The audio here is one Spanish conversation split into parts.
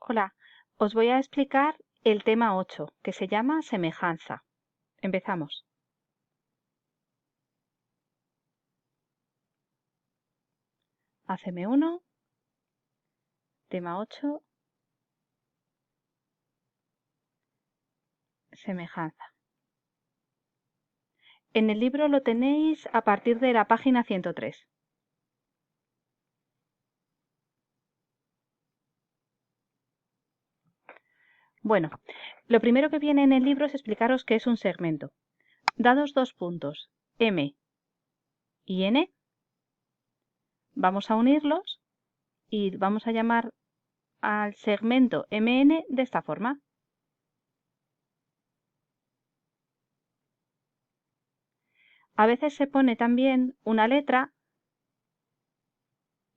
Hola, os voy a explicar el tema 8, que se llama semejanza. Empezamos. ACM1, tema 8, semejanza. En el libro lo tenéis a partir de la página 103. Bueno, lo primero que viene en el libro es explicaros qué es un segmento. Dados dos puntos, M y N, vamos a unirlos y vamos a llamar al segmento MN de esta forma. A veces se pone también una letra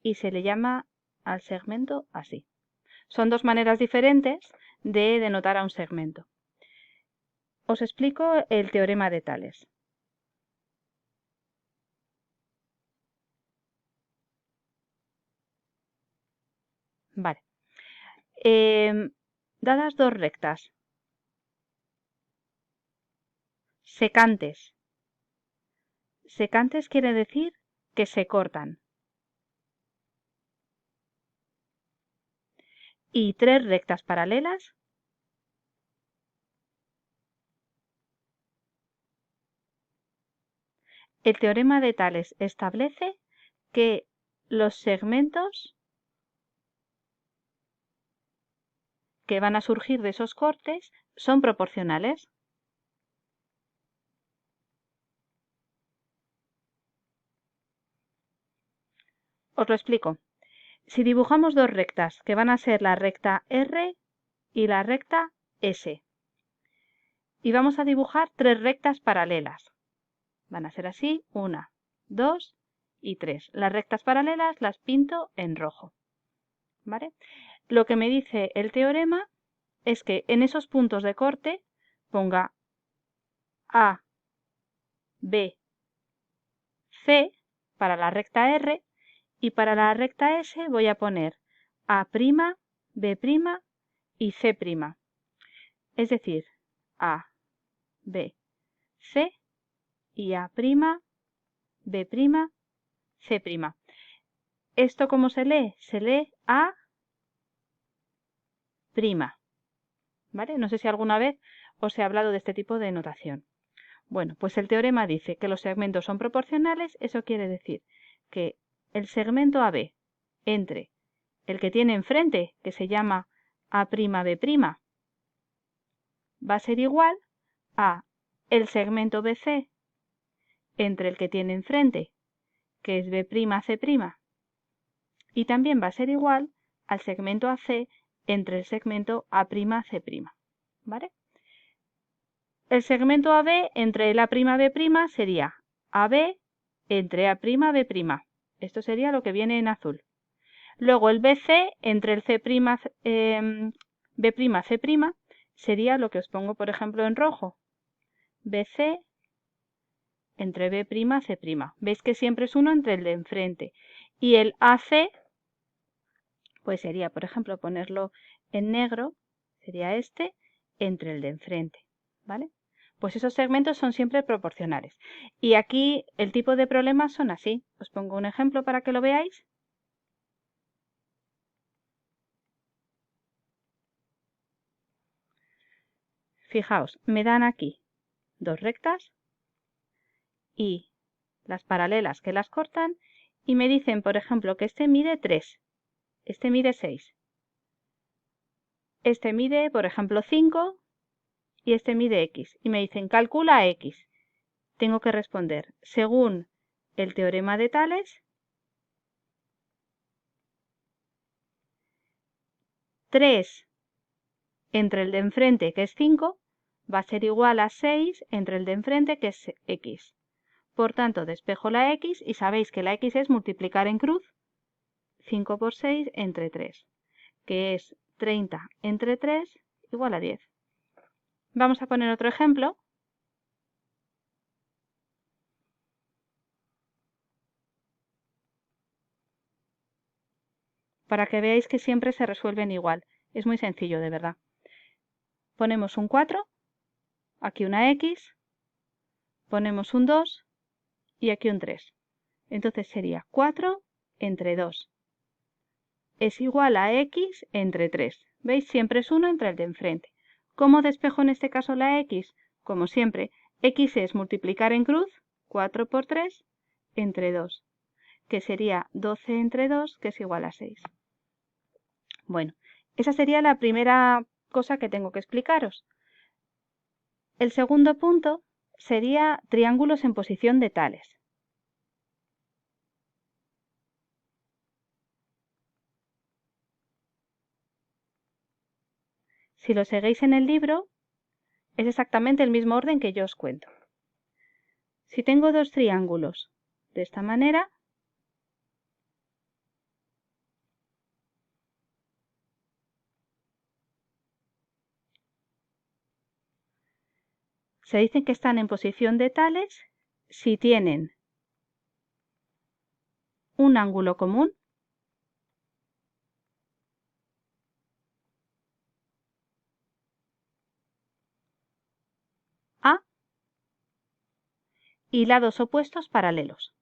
y se le llama al segmento así. Son dos maneras diferentes de denotar a un segmento. Os explico el teorema de Tales. Vale. Dadas dos rectas secantes. Secantes quiere decir que se cortan. Y tres rectas paralelas. El teorema de Tales establece que los segmentos que van a surgir de esos cortes son proporcionales. Os lo explico. Si dibujamos dos rectas, que van a ser la recta R y la recta S, y vamos a dibujar tres rectas paralelas. Van a ser así, 1, 2 y 3. Las rectas paralelas las pinto en rojo. ¿Vale? Lo que me dice el teorema es que en esos puntos de corte ponga A, B, C para la recta R y para la recta S voy a poner A', B' y C'. Es decir, A, B, C y A', B', C'. ¿Esto cómo se lee? Se lee A'. ¿Vale? No sé si alguna vez os he hablado de este tipo de notación. Bueno, pues el teorema dice que los segmentos son proporcionales. Eso quiere decir que el segmento AB entre el que tiene enfrente, que se llama A'B', va a ser igual a el segmento BC entre el que tiene enfrente, que es B'C', y también va a ser igual al segmento AC entre el segmento A'C'. ¿Vale? El segmento AB entre el A'B' sería AB entre A'B'. Esto sería lo que viene en azul. Luego el BC entre el B'C' sería lo que os pongo, por ejemplo, en rojo. BC entre B'C'. Veis que siempre es uno entre el de enfrente. Y el AC, pues sería, por ejemplo, ponerlo en negro, sería este, entre el de enfrente. ¿Vale? Pues esos segmentos son siempre proporcionales. Y aquí el tipo de problemas son así. Os pongo un ejemplo para que lo veáis. Fijaos, me dan aquí dos rectas y las paralelas que las cortan y me dicen, por ejemplo, que este mide 3, este mide 6, este mide, por ejemplo, 5 y este mide X. Y me dicen, calcula X. Tengo que responder, según el teorema de Tales, 3 entre el de enfrente, que es 5, va a ser igual a 6 entre el de enfrente, que es X. Por tanto, despejo la X y sabéis que la X es multiplicar en cruz 5 por 6 entre 3, que es 30 entre 3 igual a 10. Vamos a poner otro ejemplo. Para que veáis que siempre se resuelven igual. Es muy sencillo, de verdad. Ponemos un 4, aquí una X, ponemos un 2 y aquí un 3. Entonces sería 4 entre 2 es igual a X entre 3. ¿Veis? Siempre es 1 entre el de enfrente. ¿Cómo despejo en este caso la X? Como siempre, X es multiplicar en cruz, 4 por 3, entre 2, que sería 12 entre 2, que es igual a 6. Bueno, esa sería la primera cosa que tengo que explicaros. El segundo punto sería triángulos en posición de tales. Si lo seguís en el libro, es exactamente el mismo orden que yo os cuento. Si tengo dos triángulos de esta manera, se dicen que están en posición de tales si tienen un ángulo común A y lados opuestos paralelos.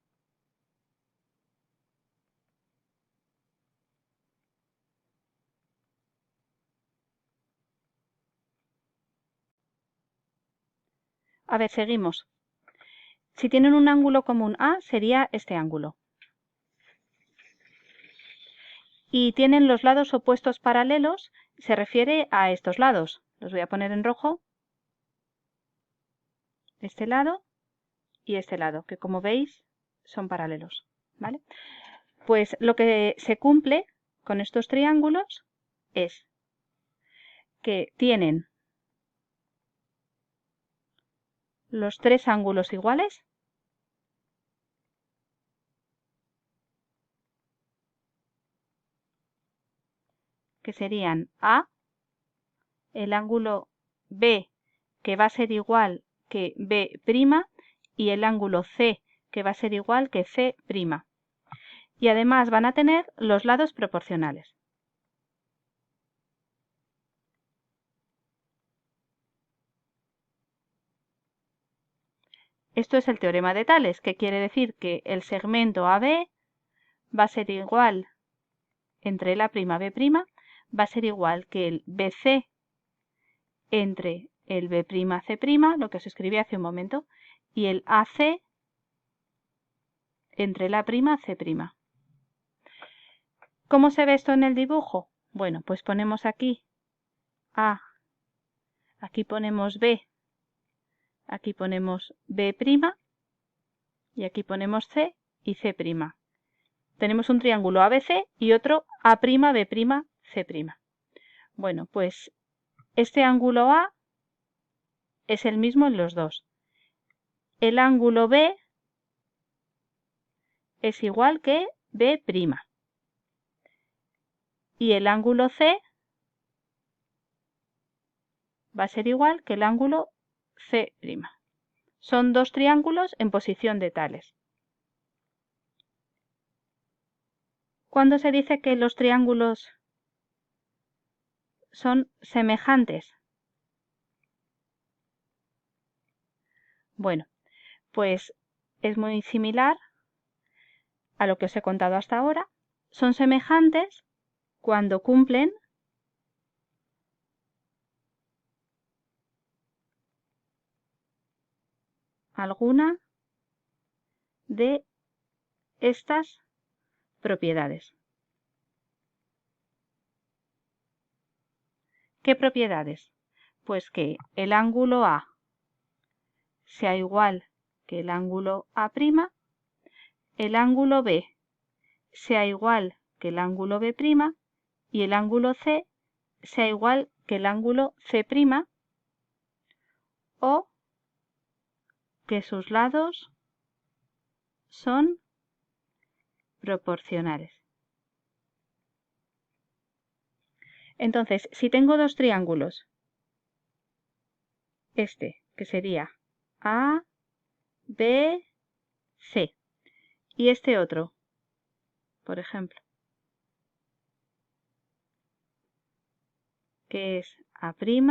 A ver, seguimos. Si tienen un ángulo común A, sería este ángulo. Y tienen los lados opuestos paralelos, se refiere a estos lados. Los voy a poner en rojo. Este lado y este lado, que como veis son paralelos, ¿vale? Pues lo que se cumple con estos triángulos es que tienen los tres ángulos iguales, que serían A, el ángulo B, que va a ser igual que B', y el ángulo C, que va a ser igual que C'. Y además van a tener los lados proporcionales. Esto es el teorema de Tales, que quiere decir que el segmento AB va a ser igual entre el A'B', va a ser igual que el BC entre el B'C', lo que os escribí hace un momento, y el AC entre el A'C'. ¿Cómo se ve esto en el dibujo? Bueno, pues ponemos aquí A, aquí ponemos B, aquí ponemos B' y aquí ponemos C y C'. Tenemos un triángulo ABC y otro A'B', C'. Bueno, pues este ángulo A es el mismo en los dos. El ángulo B es igual que B'. Y el ángulo C va a ser igual que el ángulo C'. Son dos triángulos en posición de tales. ¿Cuándo se dice que los triángulos son semejantes? Bueno, pues es muy similar a lo que os he contado hasta ahora. Son semejantes cuando cumplen alguna de estas propiedades. ¿Qué propiedades? Pues que el ángulo A sea igual que el ángulo A', el ángulo B sea igual que el ángulo B' y el ángulo C sea igual que el ángulo C', o que sus lados son proporcionales. Entonces, si tengo dos triángulos, este que sería A, B, C, y este otro, por ejemplo, que es A', B',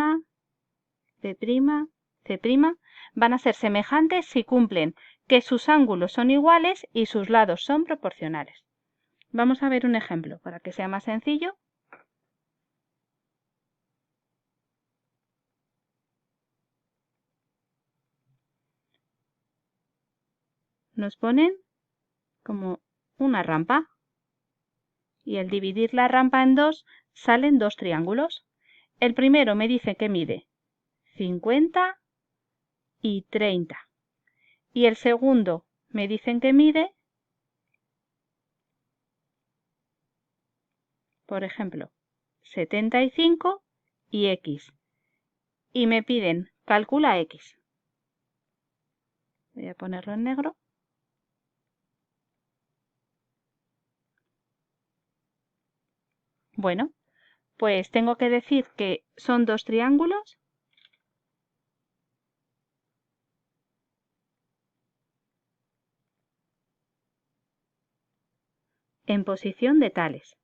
C', van a ser semejantes si cumplen que sus ángulos son iguales y sus lados son proporcionales. Vamos a ver un ejemplo para que sea más sencillo. Nos ponen como una rampa y al dividir la rampa en dos salen dos triángulos. El primero me dice que mide 50 y 30 y el segundo me dicen que mide, por ejemplo, 75 y X y me piden calcula X. Voy a ponerlo en negro. Bueno, pues tengo que decir que son dos triángulos en posición de tales.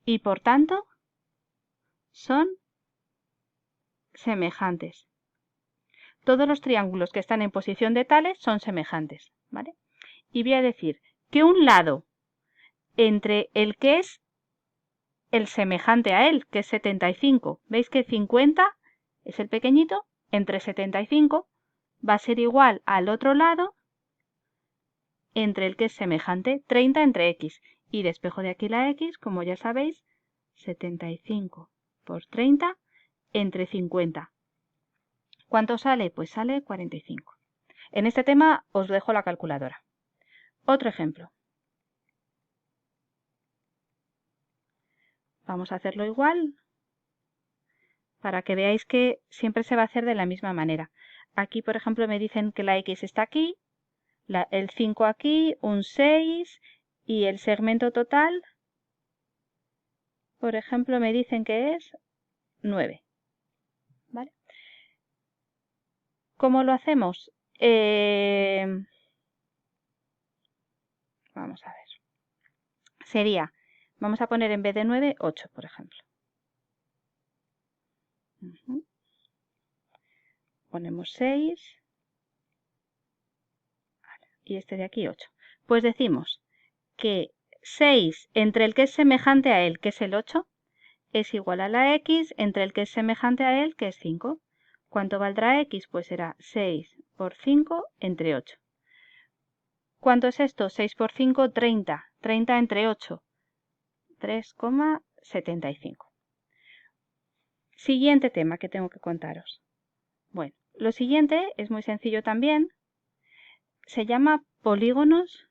Y por tanto, son semejantes. Todos los triángulos que están en posición de tales son semejantes, ¿vale? Y voy a decir que un lado entre el que es el semejante a él, que es 75, ¿veis que 50 es el pequeñito? Entre 75 va a ser igual al otro lado entre el que es semejante, 30 entre X. Y despejo de aquí la X, como ya sabéis, 75 por 30 entre 50. ¿Cuánto sale? Pues sale 45. En este tema os dejo la calculadora. Otro ejemplo. Vamos a hacerlo igual para que veáis que siempre se va a hacer de la misma manera. Aquí, por ejemplo, me dicen que la X está aquí, el 5 aquí, un 6 y el segmento total, por ejemplo, me dicen que es 9. ¿Vale? ¿Cómo lo hacemos? Vamos a ver. Sería, vamos a poner en vez de 9, 8, por ejemplo. Ponemos 6 y este de aquí 8. Pues decimos que 6 entre el que es semejante a él, que es el 8, es igual a la X entre el que es semejante a él, que es 5. ¿Cuánto valdrá X? Pues será 6 por 5 entre 8. ¿Cuánto es esto? 6 por 5, 30. 30 entre 8, 3,75. Siguiente tema que tengo que contaros. Bueno, lo siguiente es muy sencillo también. Se llama polígonos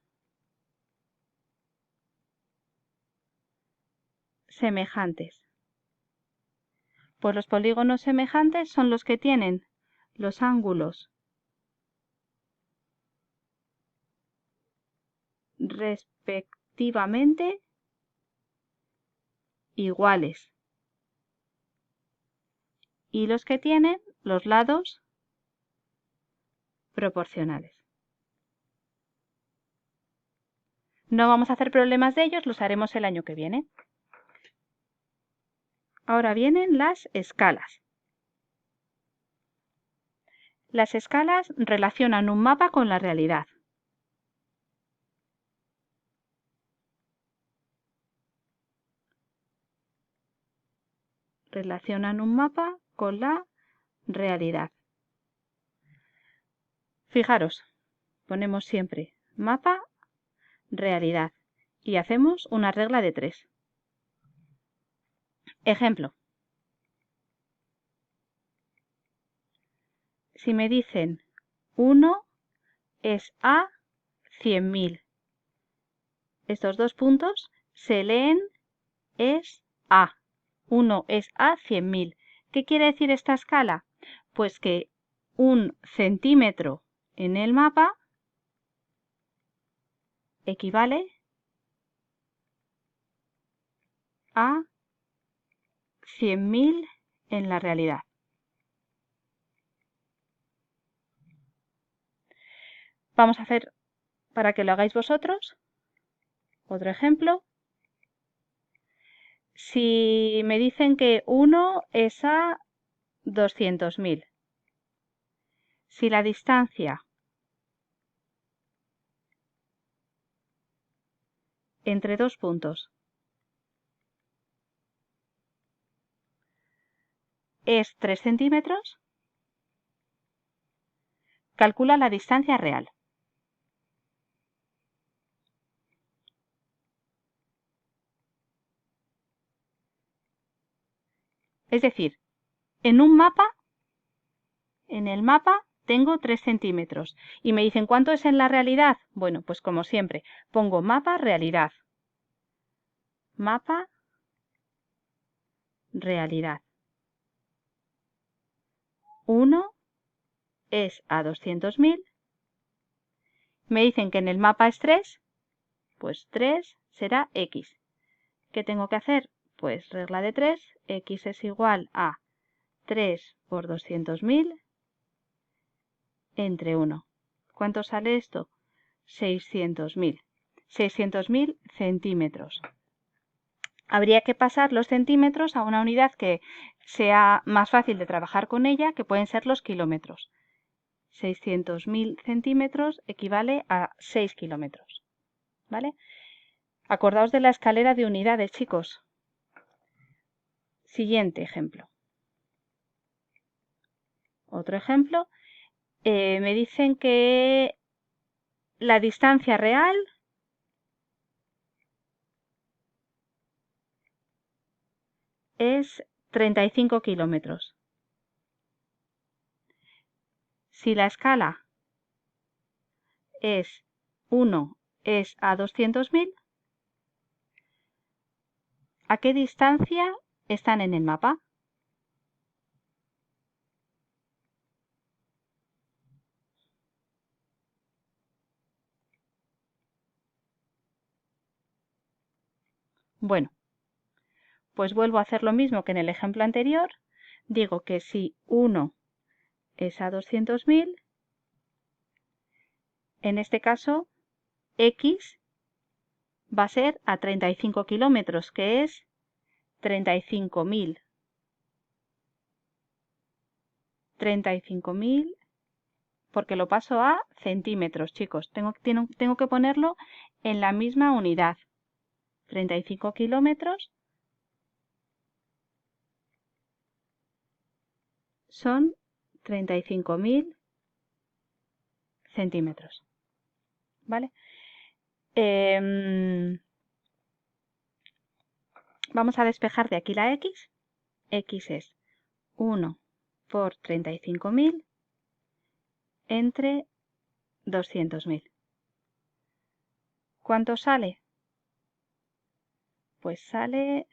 semejantes. Pues los polígonos semejantes son los que tienen los ángulos respectivamente iguales y los que tienen los lados proporcionales. No vamos a hacer problemas de ellos, los haremos el año que viene. Ahora vienen las escalas. Las escalas relacionan un mapa con la realidad. Relacionan un mapa con la realidad. Fijaros, ponemos siempre mapa, realidad y hacemos una regla de 3. Ejemplo. Si me dicen 1 es a 100.000, estos dos puntos se leen es a. 1 es a 100.000. ¿Qué quiere decir esta escala? Pues que 1 centímetro en el mapa equivale a 100.000 en la realidad. Vamos a hacer, para que lo hagáis vosotros, otro ejemplo. Si me dicen que 1 es a 200.000, si la distancia entre dos puntos es 3 centímetros, calcula la distancia real. Es decir, en un mapa, en el mapa tengo 3 centímetros y me dicen ¿cuánto es en la realidad? Bueno, pues como siempre, pongo mapa, realidad. Mapa, realidad. 1 es a 200.000. Me dicen que en el mapa es 3, pues 3 será x. ¿Qué tengo que hacer? Pues regla de 3, x es igual a 3 por 200.000 entre 1. ¿Cuánto sale esto? 600.000. 600.000 centímetros. Habría que pasar los centímetros a una unidad que sea más fácil de trabajar con ella, que pueden ser los kilómetros. 600.000 centímetros equivale a 6 kilómetros. ¿Vale? Acordaos de la escalera de unidades, chicos. Siguiente ejemplo. Otro ejemplo. Me dicen que la distancia real es 35 kilómetros. Si la escala es 1 es a 200.000, ¿a qué distancia están en el mapa? Bueno, pues vuelvo a hacer lo mismo que en el ejemplo anterior. Digo que si 1 es a 200.000, en este caso x va a ser a 35 kilómetros, que es 35.000. 35.000, porque lo paso a centímetros, chicos. Tengo que ponerlo en la misma unidad. 35 kilómetros son 35.000 centímetros. ¿Vale? Vamos a despejar de aquí la x. X es 1 por 35.000 entre 200.000. ¿Cuánto sale? Pues sale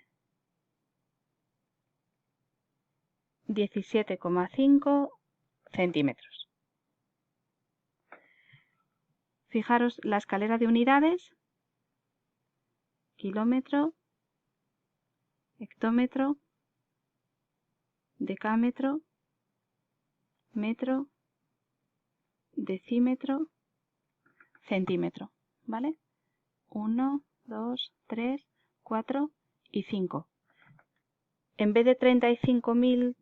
17,5 centímetros. Fijaros la escalera de unidades: kilómetro, hectómetro, decámetro, metro, decímetro, centímetro, ¿vale? 1, 2, 3, 4 y 5. En vez de 35.000,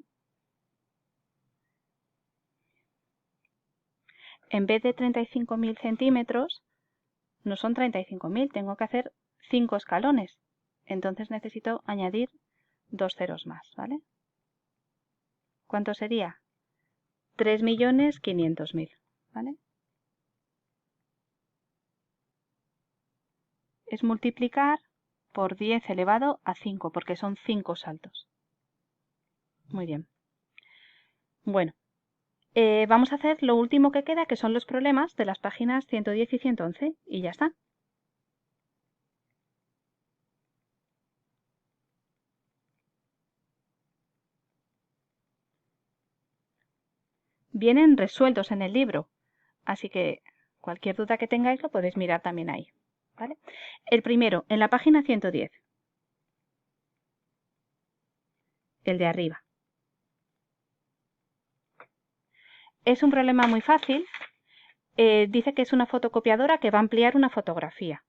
centímetros, no son 35.000, tengo que hacer 5 escalones. Entonces necesito añadir 2 ceros más, ¿vale? ¿Cuánto sería? 3.500.000, ¿vale? Es multiplicar por 10 elevado a 5, porque son 5 saltos. Muy bien. Bueno, vamos a hacer lo último que queda, que son los problemas de las páginas 110 y 111, y ya está. Vienen resueltos en el libro, así que cualquier duda que tengáis lo podéis mirar también ahí, ¿vale? El primero, en la página 110, el de arriba. Es un problema muy fácil. Dice que es una fotocopiadora que va a ampliar una fotografía.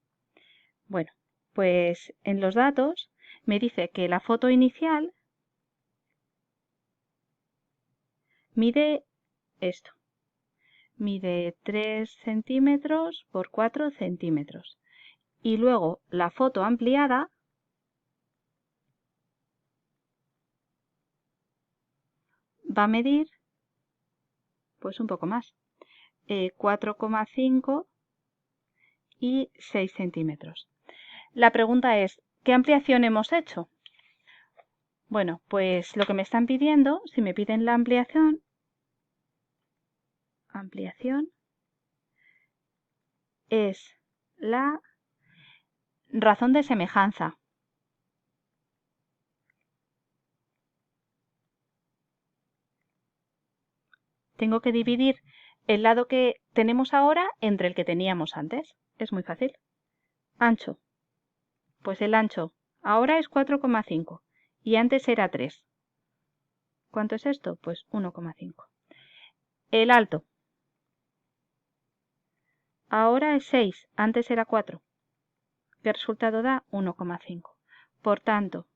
Bueno, pues en los datos me dice que la foto inicial mide esto. Mide 3 centímetros por 4 centímetros. Y luego la foto ampliada va a medir pues un poco más, 4,5 y 6 centímetros. La pregunta es, ¿qué ampliación hemos hecho? Bueno, pues lo que me están pidiendo, si me piden la ampliación, es la razón de semejanza. Tengo que dividir el lado que tenemos ahora entre el que teníamos antes. Es muy fácil. Ancho. Pues el ancho ahora es 4,5 y antes era 3. ¿Cuánto es esto? Pues 1,5. El alto. Ahora es 6, antes era 4. ¿Qué resultado da? 1,5. Por tanto,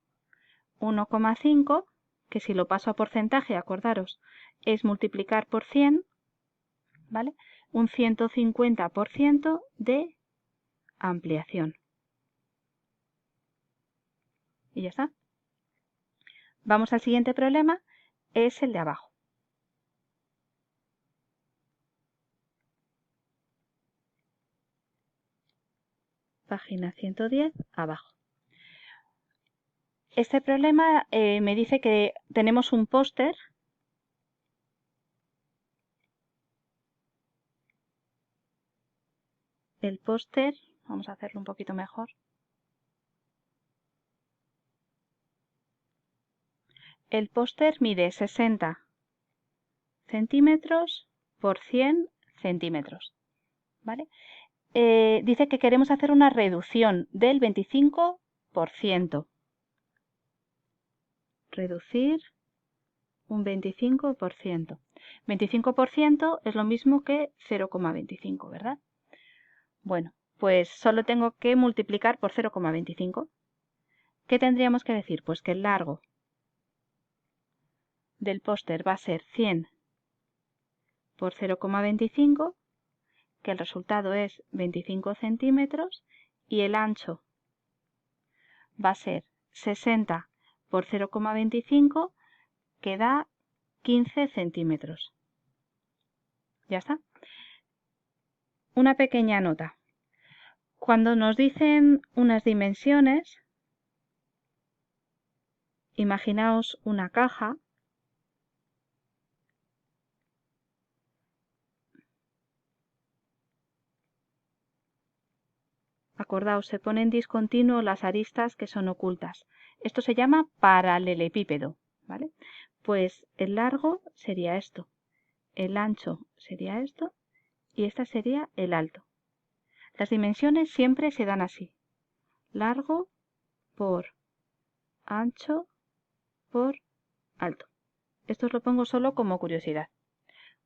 1,5, que si lo paso a porcentaje, acordaros, es multiplicar por 100, ¿vale? Un 150% de ampliación. Y ya está. Vamos al siguiente problema, es el de abajo. Página 110, abajo. Este problema me dice que tenemos un póster. El póster, vamos a hacerlo un poquito mejor. El póster mide 60 centímetros por 100 centímetros. ¿Vale? Dice que queremos hacer una reducción del 25%. Reducir un 25%. 25% es lo mismo que 0,25, ¿verdad? Bueno, pues solo tengo que multiplicar por 0,25. ¿Qué tendríamos que decir? Pues que el largo del póster va a ser 100 por 0,25, que el resultado es 25 centímetros, y el ancho va a ser 60 por 0,25, que da 15 centímetros. Ya está. Una pequeña nota. Cuando nos dicen unas dimensiones, imaginaos una caja. Acordaos, se ponen discontinuo las aristas que son ocultas. Esto se llama paralelepípedo, ¿vale? Pues el largo sería esto, el ancho sería esto y esta sería el alto. Las dimensiones siempre se dan así. Largo por ancho por alto. Esto os lo pongo solo como curiosidad.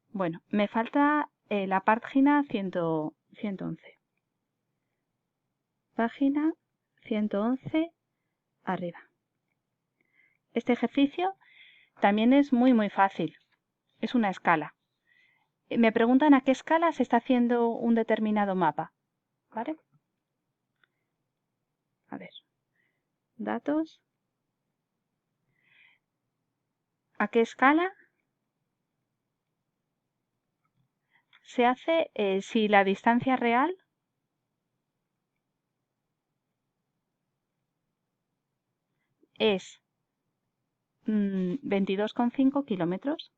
Bueno, me falta la página 111. Página 111 arriba. Este ejercicio también es muy fácil. Es una escala. Me preguntan a qué escala se está haciendo un determinado mapa. ¿Vale? A ver. Datos. ¿A qué escala se hace si la distancia real es 22,5 kilómetros?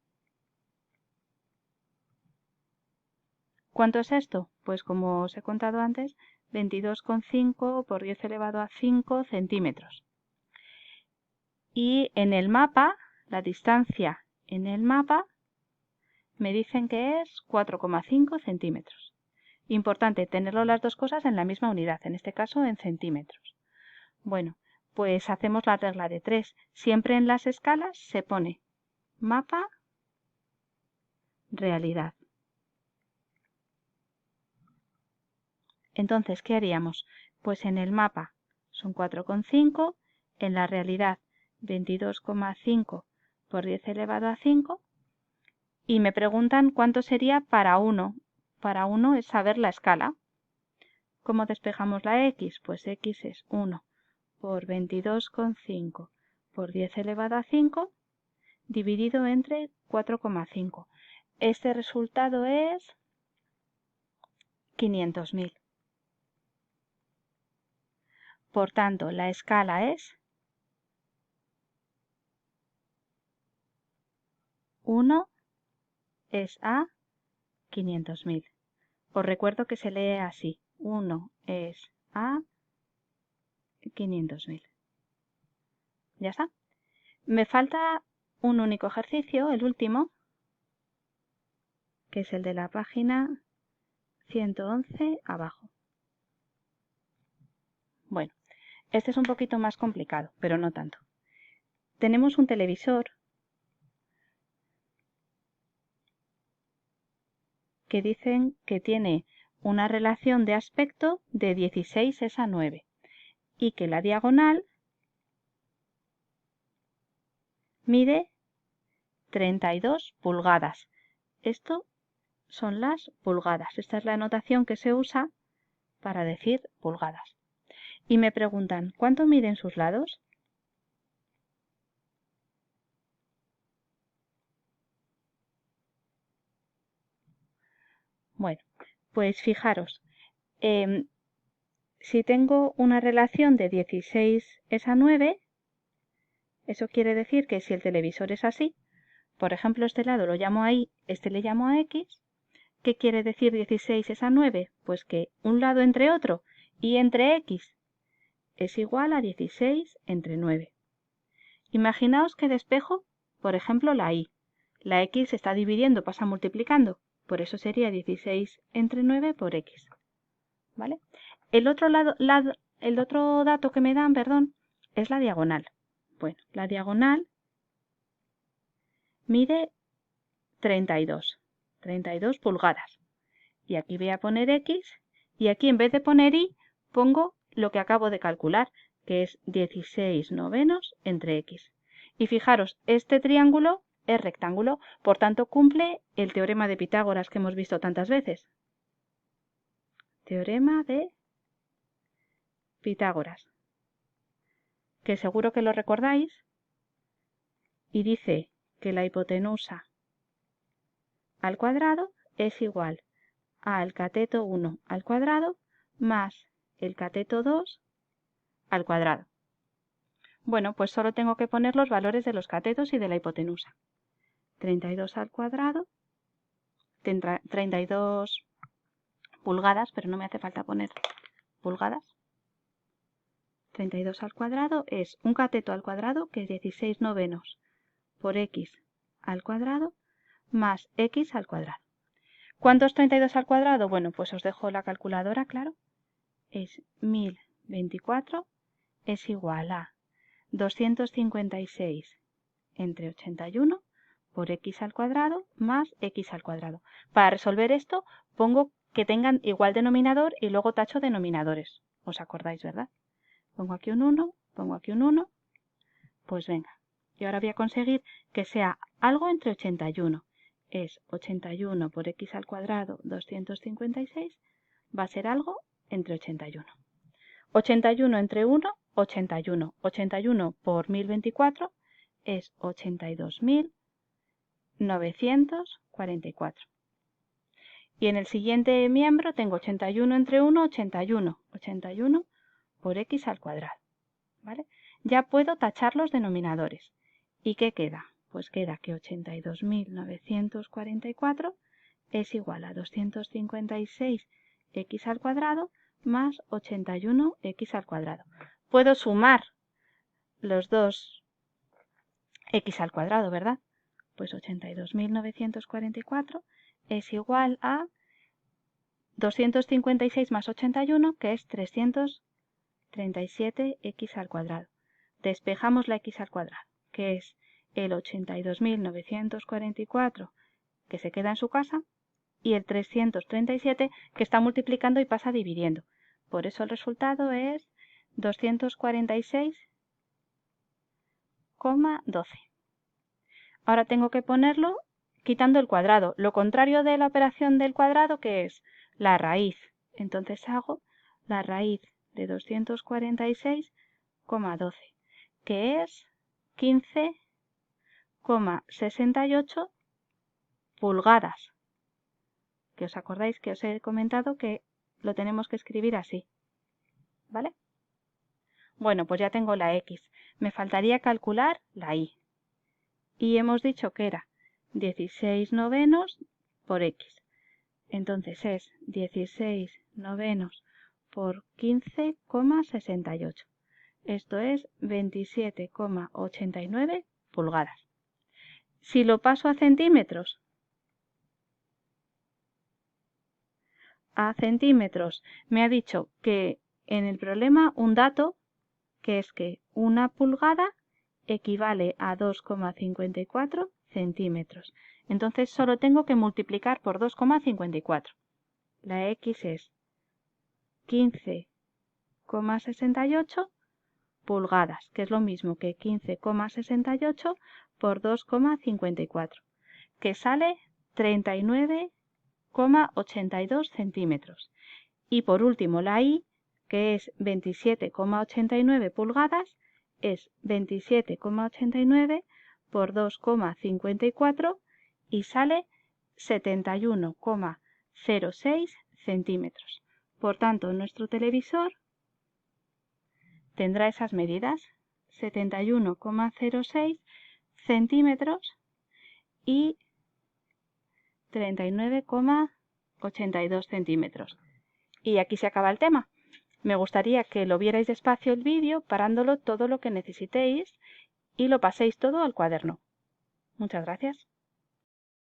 ¿Cuánto es esto? Pues como os he contado antes, 22,5 por 10 elevado a 5 centímetros. Y en el mapa, la distancia en el mapa, me dicen que es 4,5 centímetros. Importante tenerlo las dos cosas en la misma unidad, en este caso en centímetros. Bueno, pues hacemos la regla de 3. Siempre en las escalas se pone mapa, realidad. Entonces, ¿qué haríamos? Pues en el mapa son 4,5, en la realidad 22,5 por 10 elevado a 5 y me preguntan cuánto sería para 1. Para 1 es saber la escala. ¿Cómo despejamos la x? Pues x es 1 por 22,5 por 10 elevado a 5 dividido entre 4,5. Este resultado es 500.000. Por tanto, la escala es 1 es a 500.000. Os recuerdo que se lee así. 1 es a 500.000. ¿Ya está? Me falta un único ejercicio, el último, que es el de la página 111 abajo. Bueno, este es un poquito más complicado, pero no tanto. Tenemos un televisor que dicen que tiene una relación de aspecto de 16 es a 9 y que la diagonal mide 32 pulgadas. Esto son las pulgadas. Esta es la notación que se usa para decir pulgadas. Y me preguntan, ¿cuánto miden sus lados? Bueno, pues fijaros, si tengo una relación de 16 es a 9, eso quiere decir que si el televisor es así, por ejemplo, este lado lo llamo a Y, este le llamo a X, ¿qué quiere decir 16 es a 9? Pues que un lado entre otro y entre X es igual a 16 entre 9. Imaginaos que despejo, por ejemplo, la Y. La X se está dividiendo, pasa multiplicando. Por eso sería 16 entre 9 por X. ¿Vale? El otro dato que me dan, perdón, es la diagonal. Bueno, la diagonal mide 32 pulgadas. Y aquí voy a poner X y aquí en vez de poner Y pongo lo que acabo de calcular, que es 16 novenos entre X. Y fijaros, este triángulo es rectángulo, por tanto cumple el teorema de Pitágoras que hemos visto tantas veces. Teorema de Pitágoras, que seguro que lo recordáis, y dice que la hipotenusa al cuadrado es igual al cateto 1 al cuadrado más el cateto 2 al cuadrado. Bueno, pues solo tengo que poner los valores de los catetos y de la hipotenusa. 32 al cuadrado, 32 pulgadas, pero no me hace falta poner pulgadas. 32 al cuadrado es un cateto al cuadrado, que es 16 novenos por X al cuadrado, más X al cuadrado. ¿Cuánto es 32 al cuadrado? Bueno, pues os dejo la calculadora, claro. Es 1024, es igual a 256 entre 81 por X al cuadrado más X al cuadrado. Para resolver esto, pongo que tengan igual denominador y luego tacho denominadores. ¿Os acordáis, verdad? Pongo aquí un 1, pongo aquí un 1. Pues venga. Y ahora voy a conseguir que sea algo entre 81. Es 81 por X al cuadrado 256. Va a ser algo entre 81. 81 entre 1, 81. 81 por 1024 es 82.944. Y en el siguiente miembro tengo 81 entre 1, 81. 81 por X al cuadrado. ¿Vale? Ya puedo tachar los denominadores. ¿Y qué queda? Pues queda que 82.944 es igual a 256x al cuadrado más 81x al cuadrado. Puedo sumar los dos x al cuadrado, ¿verdad? Pues 82.944 es igual a 256 más 81, que es 337x al cuadrado. Despejamos la x al cuadrado, que es el 82.944 que se queda en su casa y el 337 que está multiplicando y pasa dividiendo. Por eso el resultado es 246 12. Ahora tengo que ponerlo quitando el cuadrado. Lo contrario de la operación del cuadrado, que es la raíz. Entonces hago la raíz de 246,12, que es 15,68 pulgadas. Que os acordáis que os he comentado que lo tenemos que escribir así. ¿Vale? Bueno, pues ya tengo la X. Me faltaría calcular la Y. Y hemos dicho que era 16 novenos por X. Entonces es 16 novenos por 15,68. Esto es 27,89 pulgadas. Si lo paso a centímetros, me ha dicho que en el problema un dato, que es que una pulgada equivale a 2,54 centímetros. Entonces solo tengo que multiplicar por 2,54. La X es 15,68 pulgadas, que es lo mismo que 15,68 por 2,54, que sale 39,82 centímetros. Y por último la Y, que es 27,89 pulgadas, es 27,89 por 2,54 y sale 71,06 centímetros. Por tanto, nuestro televisor tendrá esas medidas, 71,06 centímetros y 39,82 centímetros. Y aquí se acaba el tema. Me gustaría que lo vierais despacio el vídeo, parándolo todo lo que necesitéis y lo paséis todo al cuaderno. Muchas gracias.